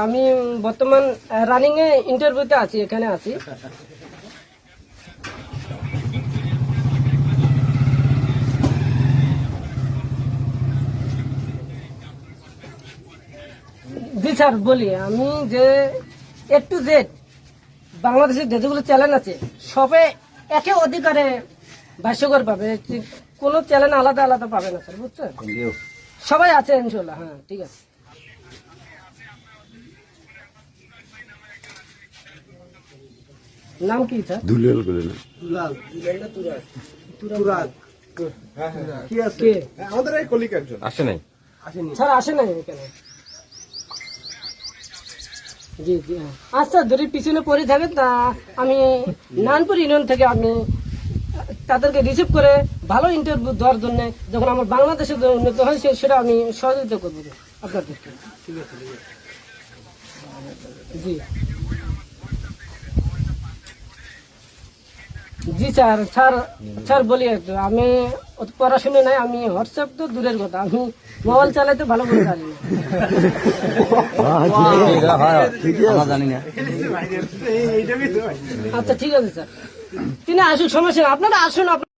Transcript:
আমি বর্তমান রানিং এ ইন্টারভিউতে আছি, এখানে আছি। জি স্যার, বলি আমি যে A to Z বাংলাদেশের যেগুলো চ্যানেল আছে সবে একে অধিকারে ভাষ্যকর পাবে, কোনো চ্যানেল আলাদা আলাদা পাবে না স্যার, বুঝছেন? সবাই আছে ইনশাল্লাহ। হ্যাঁ, ঠিক আছে। নাম কি স্যার? দুলাল বলে না। কি আছে? আমাদের এই কলিগ একজন আসে নাই। স্যার আসে নাই এখানে। জি জি, হ্যাঁ। আচ্ছা, যদি পিছনে পড়ে থাকে তা আমি নানপুর ইউনিয়ন থেকে আমি তাদেরকে রিসিভ করে ভালো ইন্টারভিউ দেওয়ার জন্য যখন আমার বাংলাদেশের যে উন্নত হয় সেটা আমি সহযোগিতা করবো আপনাদেরকে। ঠিক আছে, জি জি স্যার। স্যার স্যার বলি একটু, আমি পড়াশুনো নাই, আমি হোয়াটসঅ্যাপ তো দূরের কথা, আমি মোবাইল চালাইতে ভালো করে জানি না। আচ্ছা ঠিক আছে স্যার, তিনি আসুক, সমস্যা নেই, আপনারা আসুন।